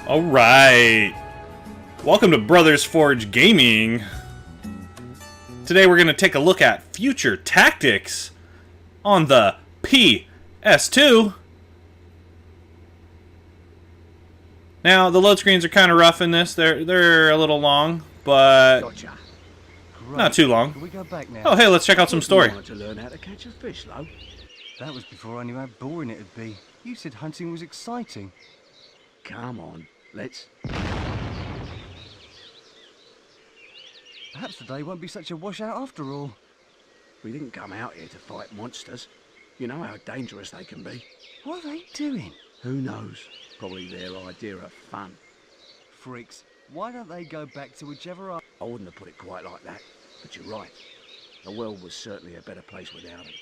Alright, welcome to Brothers Forge Gaming. Today we're going to take a look at future tactics on the PS2. Now, the load screens are kind of rough in this. They're a little long, but not too long. Can we go back now? Oh, hey, let's check out some story. To learn how to catch a fish, Lo. That was before I knew how boring it'd be. You said hunting was exciting. Come on, let's... Perhaps today won't be such a washout after all. We didn't come out here to fight monsters. You know how dangerous they can be. What are they doing? Who knows? Probably their idea of fun. Freaks. Why don't they go back to whichever... I wouldn't have put it quite like that, but you're right. The world was certainly a better place without them.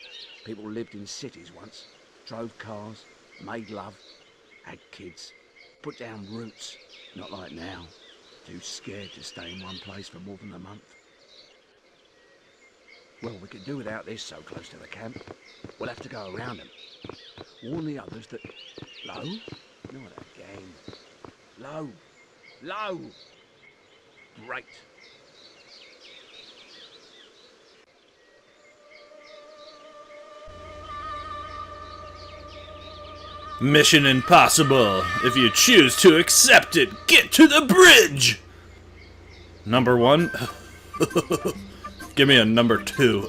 People lived in cities once, drove cars, made love, had kids, put down roots. Not like now. Too scared to stay in one place for more than a month. Well, we could do without this so close to the camp. We'll have to go around them. Warn the others that... Lo? Not again. Lo! Lo! Great. Mission impossible. If you choose to accept it, get to the bridge. Number 1. Give me a number 2.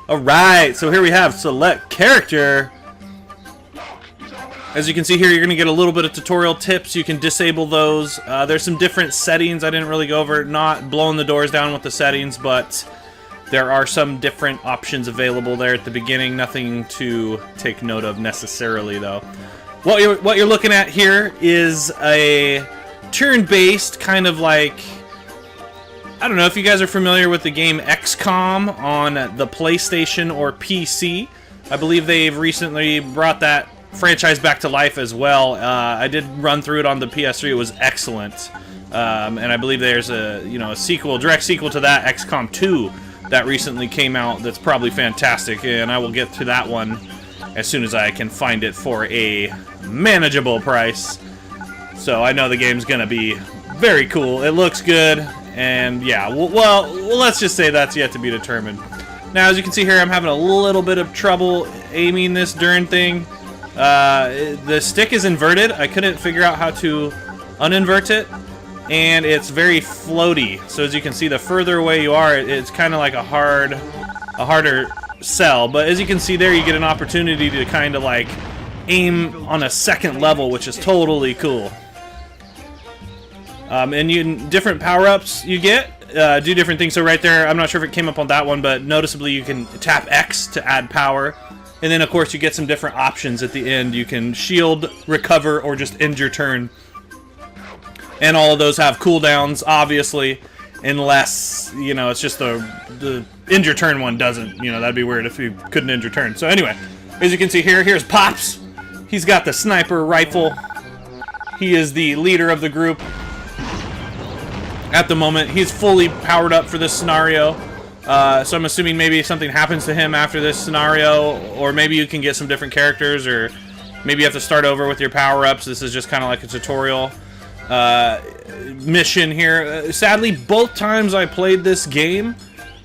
Alright, so here we have select character. As you can see here, you're going to get a little bit of tutorial tips. You can disable those. There's some different settings I didn't really go over. Not blowing the doors down with the settings, but there are some different options available there at the beginning. Nothing to take note of necessarily, though. What you're looking at here is a turn-based kind of like... I don't know if you guys are familiar with the game XCOM on the PlayStation or PC. I believe they've recently brought that franchise back to life as well. I did run through it on the PS3. It was excellent. And I believe there's a sequel, direct sequel to that, XCOM 2, that recently came out that's probably fantastic, and I will get to that one as soon as I can find it for a manageable price. So I know the game's gonna be very cool. It looks good, and yeah, well, let's just say that's yet to be determined. Now, as you can see here, I'm having a little bit of trouble aiming this darn thing. The stick is inverted. I couldn't figure out how to uninvert it, and it's very floaty. So as you can see, the further away you are, it's kind of like a harder sell. But as you can see there, you get an opportunity to kind of like aim on a second level, which is totally cool. And different power-ups you get do different things. So right there, I'm not sure if it came up on that one, but noticeably you can tap X to add power. And then, of course, you get some different options at the end. You can shield, recover, or just end your turn. And all of those have cooldowns, obviously, unless, it's just the end your turn one doesn't. That'd be weird if you couldn't end your turn. So anyway, as you can see here, here's Pops. He's got the sniper rifle. He is the leader of the group at the moment. He's fully powered up for this scenario. So I'm assuming maybe something happens to him after this scenario, or maybe you can get some different characters, or maybe you have to start over with your power-ups. This is just kind of like a tutorial mission here. Sadly, both times I played this game,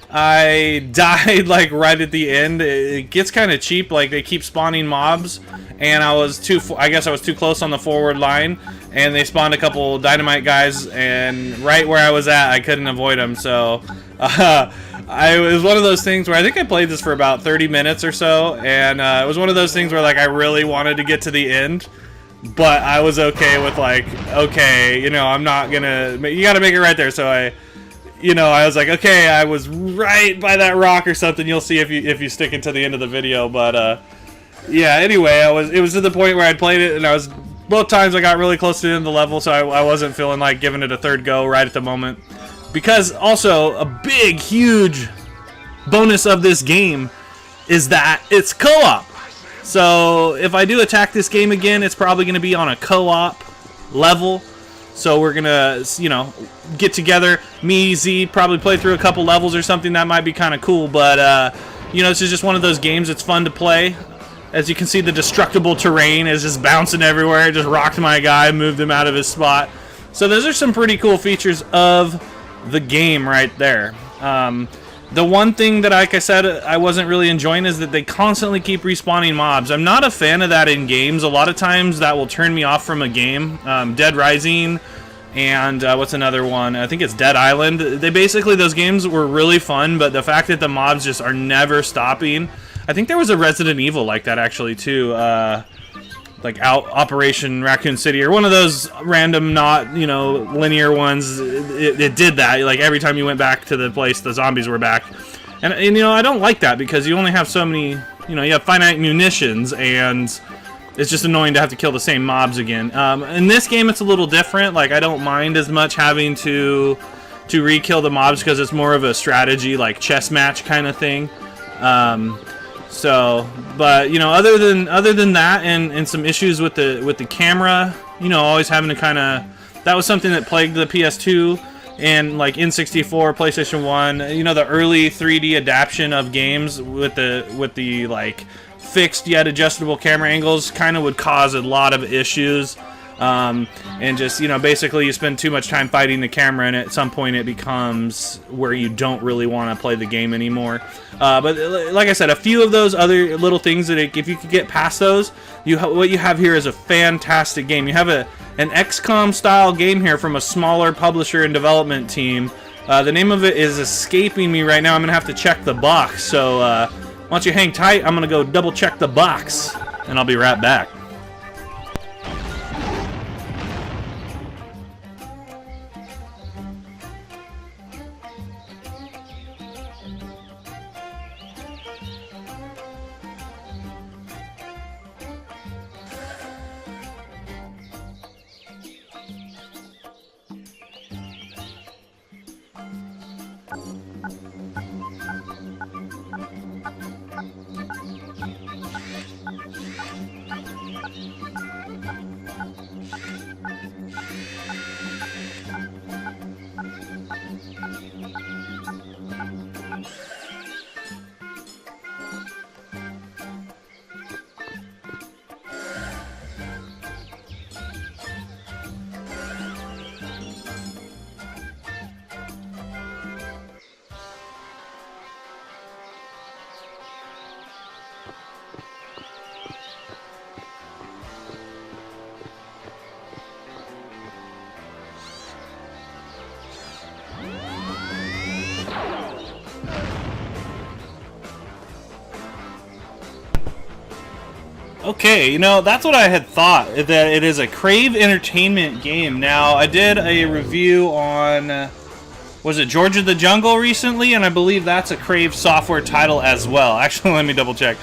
I died like right at the end. It gets kind of cheap, like they keep spawning mobs, and I guess I was too close on the forward line, and they spawned a couple dynamite guys, and right where I was at, I couldn't avoid them. So it was one of those things where I think I played this for about 30 minutes or so, and it was one of those things where like I really wanted to get to the end, but I was okay with like, okay, I'm not gonna, you gotta make it right there. So I was like, okay, I was right by that rock or something. You'll see if you stick it to the end of the video. But yeah, anyway, it was to the point where I'd played it, and both times I got really close to the end of the level, so I wasn't feeling like giving it a third go right at the moment. Because also, a big, huge bonus of this game is that it's co-op. So if I do attack this game again, it's probably going to be on a co-op level. So we're going to, get together. Me, Z, probably play through a couple levels or something. That might be kind of cool. But, this is just one of those games that's fun to play. As you can see, the destructible terrain is just bouncing everywhere. It just rocked my guy, moved him out of his spot. So those are some pretty cool features of the game right there. The one thing that, like I said, I wasn't really enjoying is that they constantly keep respawning mobs. I'm not a fan of that in games. A lot of times that will turn me off from a game. Dead Rising and what's another one? I think it's Dead Island. Those games were really fun, but the fact that the mobs just are never stopping. I think there was a Resident Evil like that actually too. Like Operation Raccoon City or one of those random, not, you know, linear ones. It did that. Like every time you went back to the place, the zombies were back. And you know, I don't like that because you only have so many, you know, you have finite munitions and it's just annoying to have to kill the same mobs again. In this game, it's a little different. Like I don't mind as much having to re-kill the mobs because it's more of a strategy, like chess match kind of thing. So, but you know, other than that, and some issues with the camera, you know, always having to kind of, that was something that plagued the PS2 and like N64, PlayStation 1. You know, the early 3D adaptation of games with the like fixed yet adjustable camera angles kind of would cause a lot of issues. And just, you know, basically you spend too much time fighting the camera and at some point it becomes where you don't really want to play the game anymore. But like I said, a few of those other little things that if you could get past those, what you have here is a fantastic game. You have an XCOM style game here from a smaller publisher and development team. The name of it is escaping me right now. I'm going to have to check the box. So why don't you hang tight? I'm going to go double check the box and I'll be right back. Okay, you know, that's what I had thought, that it is a Crave Entertainment game. Now, I did a review on, was it George of the Jungle recently? And I believe that's a Crave software title as well. Actually, let me double check.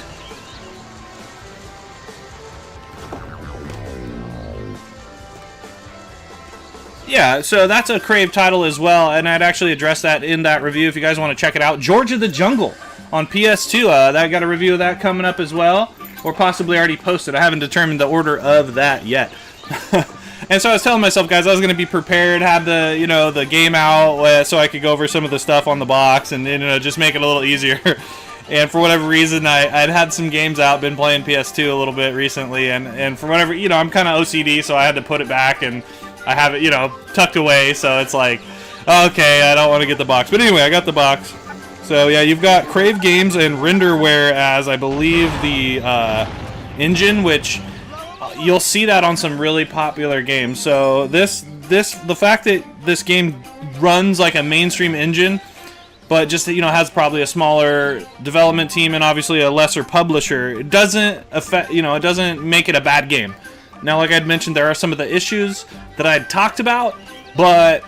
Yeah, so that's a Crave title as well, and I'd actually addressed that in that review if you guys want to check it out. George of the Jungle on PS2. I got a review of that coming up as well. Or possibly already posted. I haven't determined the order of that yet. And so I was telling myself, guys, I was going to be prepared, have the, you know, the game out so I could go over some of the stuff on the box and, you know, just make it a little easier. And for whatever reason, I'd had some games out, been playing PS2 a little bit recently, and for whatever, you know, I'm kind of OCD, so I had to put it back, and I have it, you know, tucked away, so it's like, okay, I don't want to get the box. But anyway, I got the box. So yeah, you've got Crave Games and Renderware as, I believe, the engine, which you'll see that on some really popular games. So the fact that this game runs like a mainstream engine, but just, you know, has probably a smaller development team and obviously a lesser publisher, it doesn't affect, you know, it doesn't make it a bad game. Now, like I'd mentioned, there are some of the issues that I'd talked about, but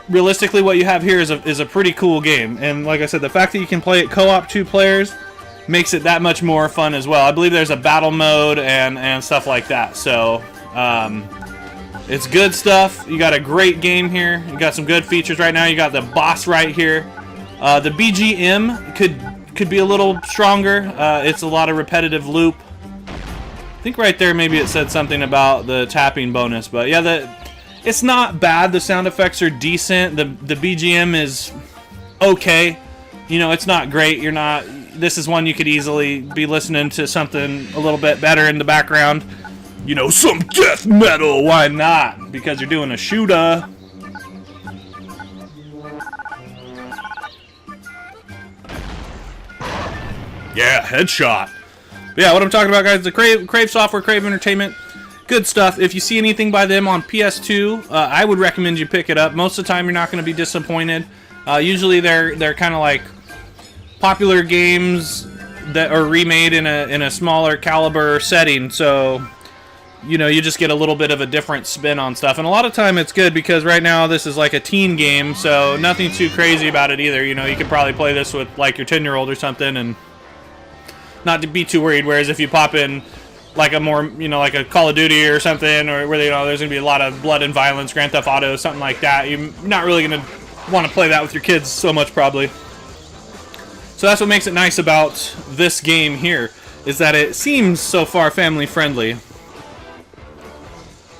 realistically, what you have here is a pretty cool game. And like I said, the fact that you can play it co-op 2 players makes it that much more fun as well. I believe there's a battle mode and stuff like that. So it's good stuff. You got a great game here. You got some good features right now. You got the boss right here. The BGM could be a little stronger. It's a lot of repetitive loop. I think right there maybe it said something about the tapping bonus, but yeah, it's not bad. The sound effects are decent. The BGM is okay. You know, it's not great. You're not, this is one you could easily be listening to something a little bit better in the background. You know, some death metal, why not? Because you're doing a shooter. Yeah, headshot. But yeah, what I'm talking about, guys, the Crave Software, Crave Entertainment, good stuff. If you see anything by them on PS2, I would recommend you pick it up. Most of the time, you're not going to be disappointed. Usually, they're kind of like popular games that are remade in a smaller caliber setting. So, you know, you just get a little bit of a different spin on stuff. And a lot of time, it's good because right now this is like a teen game, so nothing too crazy about it either. You know, you could probably play this with like your 10-year-old or something and not to be too worried. Whereas if you pop in like a more, you know, like a Call of Duty or something, or where, you know, there's gonna be a lot of blood and violence, Grand Theft Auto, something like that, you're not really gonna want to play that with your kids so much, probably. So that's what makes it nice about this game here, is that it seems so far family friendly. But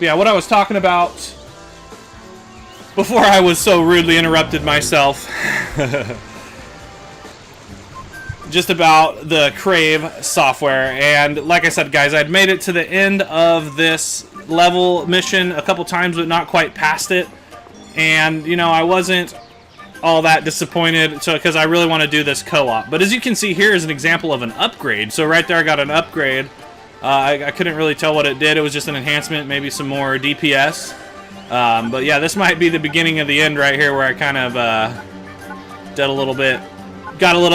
yeah, what I was talking about before I was so rudely interrupted myself. Just about the Crave software, and like I said, guys, I'd made it to the end of this level mission a couple times, but not quite past it. And you know, I wasn't all that disappointed, so because I really want to do this co-op. But as you can see, here is an example of an upgrade. So right there, I got an upgrade. I couldn't really tell what it did. It was just an enhancement, maybe some more DPS. But yeah, this might be the beginning of the end right here, where I kind of got a little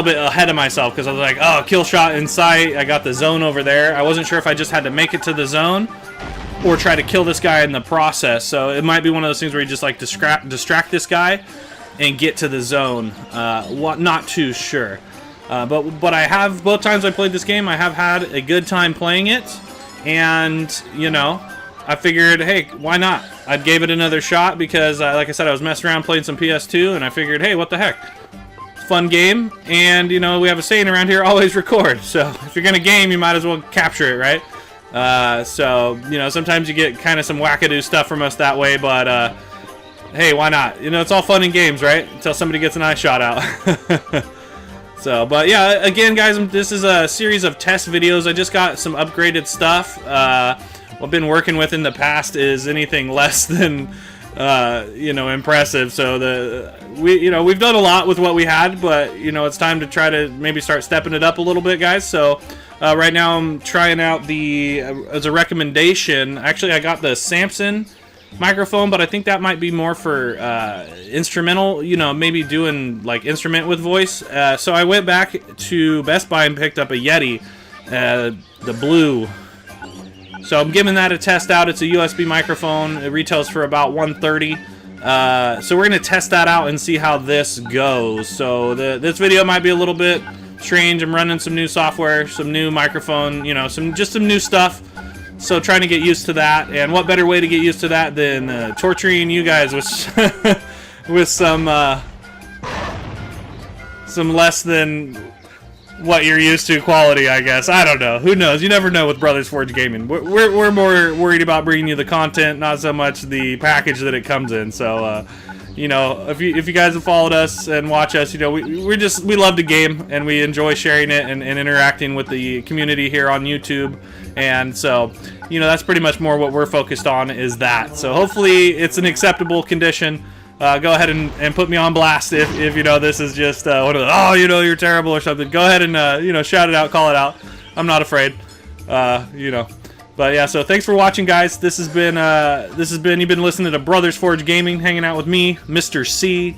bit ahead of myself, because I was like, oh, kill shot in sight. I got the zone over there. I wasn't sure if I just had to make it to the zone or try to kill this guy in the process. So it might be one of those things where you just like distract this guy and get to the zone. Not too sure. But I have, both times I played this game, I have had a good time playing it. And, you know, I figured, hey, why not? I gave it another shot because, like I said, I was messing around playing some PS2, and I figured, hey, what the heck? Fun game, and you know, we have a saying around here, always record. So if you're gonna game, you might as well capture it, right? So you know, sometimes you get kind of some wackadoo stuff from us that way, but hey, why not? You know, it's all fun in games, right? Until somebody gets an eye shot out. So, but yeah, again, guys, this is a series of test videos. I just got some upgraded stuff. What I've been working with in the past is anything less than you know, impressive. So we've done a lot with what we had, but you know, it's time to try to maybe start stepping it up a little bit, guys. So right now I'm trying out as a recommendation. Actually, I got the Samson microphone, but I think that might be more for instrumental, you know, maybe doing like instrument with voice. So I went back to Best Buy and picked up a Yeti, the blue. So I'm giving that a test out. It's a USB microphone. It retails for about $130. So we're going to test that out and see how this goes. So this video might be a little bit strange. I'm running some new software, some new microphone, you know, some new stuff. So trying to get used to that. And what better way to get used to that than torturing you guys with with some less than what you're used to quality, I guess. I don't know. Who knows? You never know with Brothers Forge Gaming. We're more worried about bringing you the content, not so much the package that it comes in. So, you know, if you guys have followed us and watch us, you know, we love the game and we enjoy sharing it and interacting with the community here on YouTube. And so, you know, that's pretty much more what we're focused on, is that. So hopefully it's an acceptable condition. Go ahead and put me on blast if you know this is just one of the, oh, you know, you're terrible or something. Go ahead and you know, shout it out, call it out. I'm not afraid. You know. But yeah, so thanks for watching, guys. This has been you've been listening to Brothers Forge Gaming, hanging out with me, Mr. C,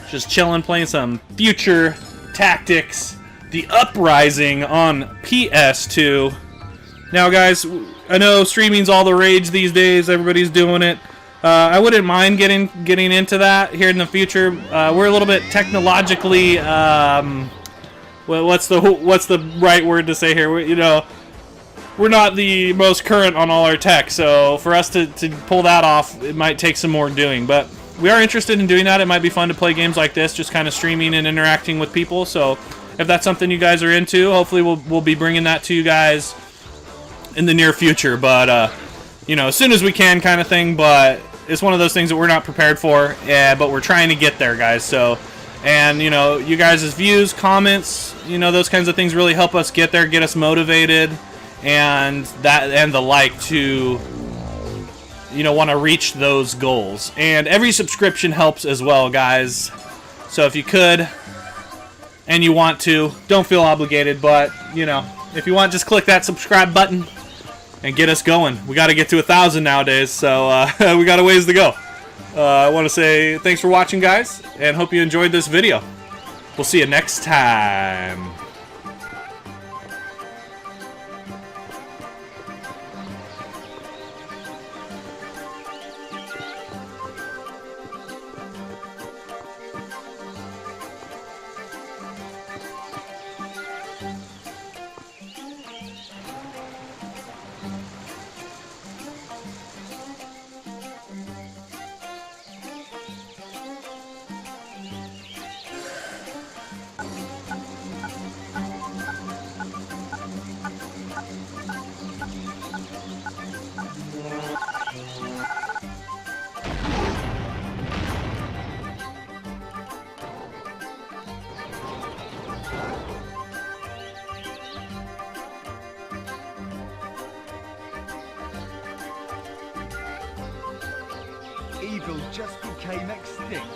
just chilling, playing some Future Tactics, the Uprising on PS2. Now, guys, I know streaming's all the rage these days. Everybody's doing it. I wouldn't mind getting into that here in the future. We're a little bit technologically, well, what's the right word to say here? We're not the most current on all our tech, so for us to pull that off, it might take some more doing. But we are interested in doing that. It might be fun to play games like this, just kind of streaming and interacting with people. So if that's something you guys are into, hopefully we'll be bringing that to you guys in the near future. But you know, as soon as we can, kind of thing. But it's one of those things that we're not prepared for, but we're trying to get there, guys. So And, you know, you guys' views, comments, you know, those kinds of things really help us get there, get us motivated, and the like to, you know, want to reach those goals. And every subscription helps as well, guys. So if you could, and you want to, don't feel obligated, but, you know, if you want, just click that subscribe button and get us going. We got to get to 1,000 nowadays, so we got a ways to go. I want to say thanks for watching, guys, and hope you enjoyed this video. We'll see you next time. Evil just became extinct.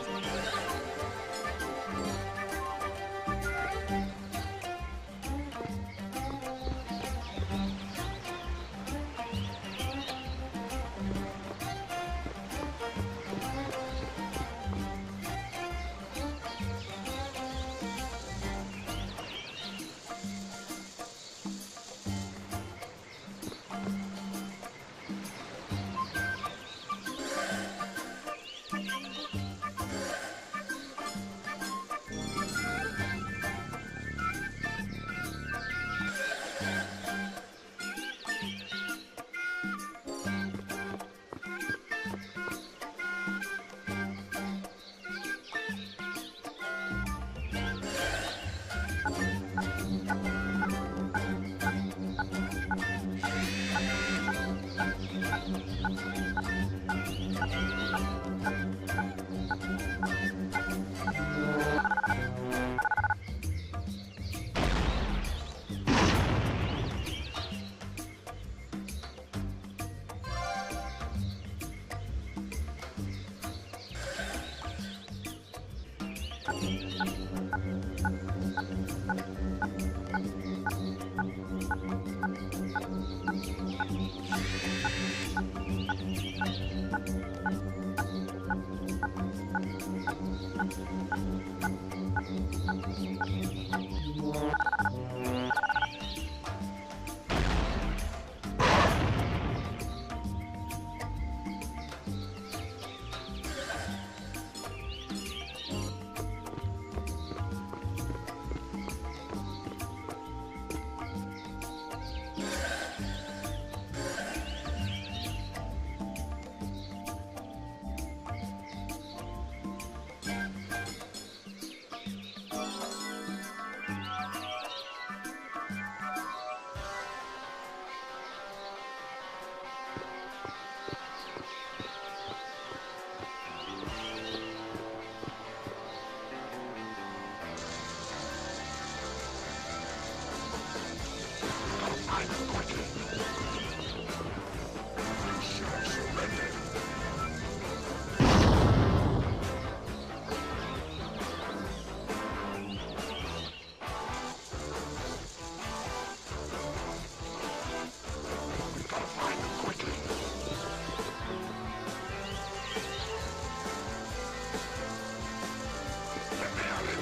Let me out of